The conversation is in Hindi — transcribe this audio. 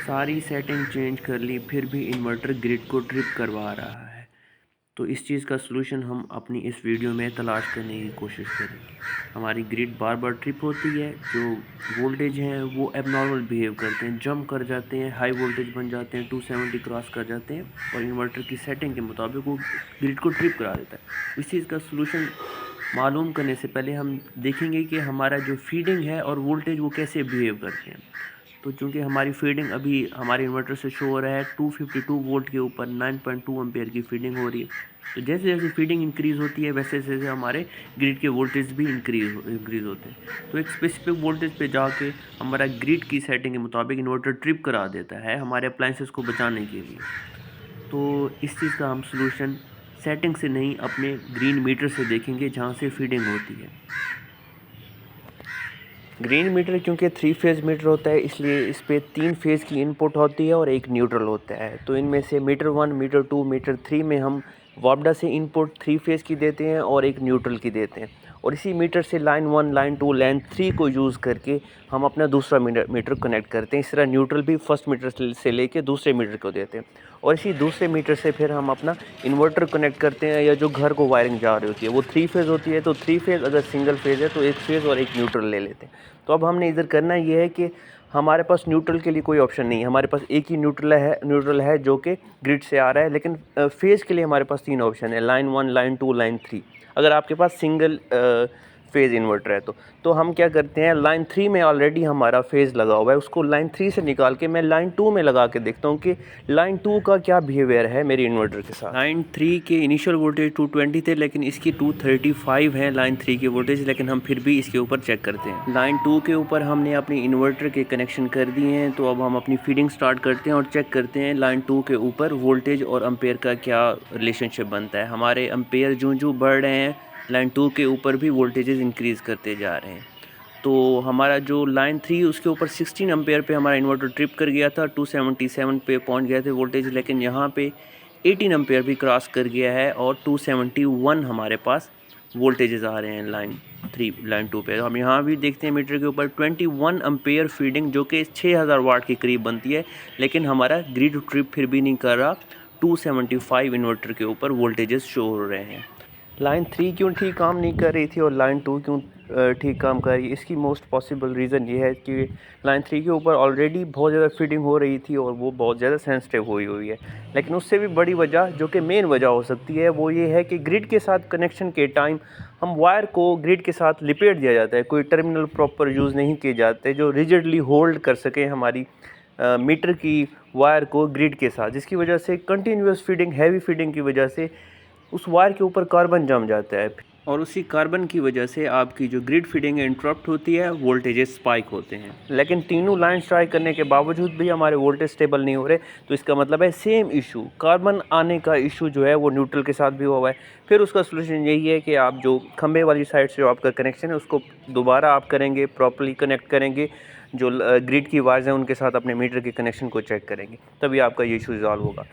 सारी सेटिंग चेंज कर ली फिर भी इन्वर्टर ग्रिड को ट्रिप करवा रहा है। तो इस चीज़ का सलूशन हम अपनी इस वीडियो में तलाश करने की कोशिश करेंगे। हमारी ग्रिड बार बार ट्रिप होती है, जो वोल्टेज हैं वो एबनॉर्मल बिहेव करते हैं, जंप कर जाते हैं, हाई वोल्टेज बन जाते हैं, 270 क्रॉस कर जाते हैं और इन्वर्टर की सेटिंग के मुताबिक वो ग्रिड को ट्रिप करा देता है। इस चीज़ का सलूशन मालूम करने से पहले हम देखेंगे कि हमारा जो फीडिंग है और वोल्टेज वो कैसे बिहेव करते हैं। तो चूँकि हमारी फीडिंग अभी हमारे इन्वर्टर से शो हो रहा है 252 वोल्ट के ऊपर 9.2 एम्पेयर की फीडिंग हो रही है। तो जैसे जैसे फीडिंग इंक्रीज़ होती है वैसे जैसे हमारे ग्रिड के वोल्टेज भी इंक्रीज़ होते हैं। तो एक स्पेसिफिक वोल्टेज पे जाके हमारा ग्रिड की सेटिंग के मुताबिक इन्वर्टर ट्रिप करा देता है हमारे अप्लाइंसेस को बचाने के लिए। तो इस चीज़ का हम सलूशन सेटिंग से नहीं अपने ग्रीन मीटर से देखेंगे जहाँ से फीडिंग होती है। ग्रीन मीटर क्योंकि 3 फेज़ मीटर होता है इसलिए इस पे 3 फेज़ की इनपुट होती है और एक न्यूट्रल होता है। तो इनमें से मीटर 1, मीटर 2, मीटर 3 में हम वापडा से इनपुट 3 फेज़ की देते हैं और एक न्यूट्रल की देते हैं और इसी मीटर से लाइन 1, लाइन 2, लाइन 3 को यूज़ करके हम अपना दूसरा मीटर कनेक्ट करते हैं। इस तरह न्यूट्रल भी फर्स्ट मीटर से लेके दूसरे मीटर को देते हैं और इसी दूसरे मीटर से फिर हम अपना इन्वर्टर कनेक्ट करते हैं या जो घर को वायरिंग जा रही होती है वो 3 फेज़ होती है। तो 3 फेज़ अगर सिंगल फेज़ है तो एक फेज़ और एक न्यूट्रल ले लेते हैं। तो अब हमने इधर करना ये है कि हमारे पास न्यूट्रल के लिए कोई ऑप्शन नहीं है, हमारे पास एक ही न्यूट्रल है जो कि ग्रिड से आ रहा है, लेकिन फेज़ के लिए हमारे पास 3 ऑप्शन है, लाइन 1, लाइन 2, लाइन 3। अगर आपके पास सिंगल फेज़ इन्वर्टर है तो हम क्या करते हैं, लाइन 3 में ऑलरेडी हमारा फेज़ लगा हुआ है, उसको लाइन 3 से निकाल के मैं लाइन 2 में लगा के देखता हूँ कि लाइन 2 का क्या बिहेवियर है मेरे इन्वर्टर के साथ। लाइन 3 के इनिशियल वोल्टेज 220 थे लेकिन इसकी 235 है लाइन 3 की वोल्टेज, लेकिन हम फिर भी इसके ऊपर चेक करते हैं। लाइन 2 के ऊपर हमने अपनी इन्वर्टर के कनेक्शन कर दिए हैं, तो अब हम अपनी फीडिंग स्टार्ट करते हैं और चेक करते हैं लाइन 2 के ऊपर वोल्टेज और एम्पेयर का क्या रिलेशनशिप बनता है। हमारे एम्पेयर जो बढ़ रहे हैं लाइन 2 के ऊपर भी वोल्टेजेस इंक्रीज़ करते जा रहे हैं। तो हमारा जो लाइन 3 उसके ऊपर 16 एम्पेयर पे हमारा इन्वर्टर ट्रिप कर गया था, 277 पे पहुंच गए थे वोल्टेज, लेकिन यहाँ पे 18 एम्पेयर भी क्रॉस कर गया है और 271 हमारे पास वोल्टेजेस आ रहे हैं लाइन 2 पे। हम यहाँ भी देखते हैं मीटर के ऊपर 21 एम्पेयर फीडिंग जो कि 6000 वाट के करीब बनती है, लेकिन हमारा ग्रिड ट्रिप फिर भी नहीं कर रहा। 275 इन्वर्टर के ऊपर वोल्टेजेस शो हो रहे हैं। लाइन 3 क्यों ठीक काम नहीं कर रही थी और लाइन 2 क्यों ठीक काम कर रही है, इसकी मोस्ट पॉसिबल रीज़न ये है कि लाइन 3 के ऊपर ऑलरेडी बहुत ज़्यादा फीडिंग हो रही थी और वो बहुत ज़्यादा सेंसिटिव हुई है। लेकिन उससे भी बड़ी वजह जो कि मेन वजह हो सकती है वो ये है कि ग्रिड के साथ कनेक्शन के टाइम हम वायर को ग्रिड के साथ लिपेट दिया जाता है, कोई टर्मिनल प्रॉपर यूज़ नहीं किए जाते जो रिजिडली होल्ड कर सकें हमारी मीटर की वायर को ग्रिड के साथ, जिसकी वजह से कंटिन्यूस फीडिंग, हैवी फीडिंग की वजह से उस वायर के ऊपर कार्बन जम जाता है और उसी कार्बन की वजह से आपकी जो ग्रिड फीडिंग इंटरप्ट होती है, वोल्टेजेस स्पाइक होते हैं। लेकिन तीनों लाइन ट्राई करने के बावजूद भी हमारे वोल्टेज स्टेबल नहीं हो रहे, तो इसका मतलब है सेम इशू, कार्बन आने का इशू जो है वो न्यूट्रल के साथ भी हुआ है। फिर उसका सोल्यूशन यही है कि आप जो खंबे वाली साइड से जो आपका कनेक्शन है उसको दोबारा आप करेंगे, प्रॉपर्ली कनेक्ट करेंगे, जो ग्रिड की वायर्स हैं उनके साथ अपने मीटर के कनेक्शन को चेक करेंगे, तभी आपका ये इशू रिजॉल्व होगा।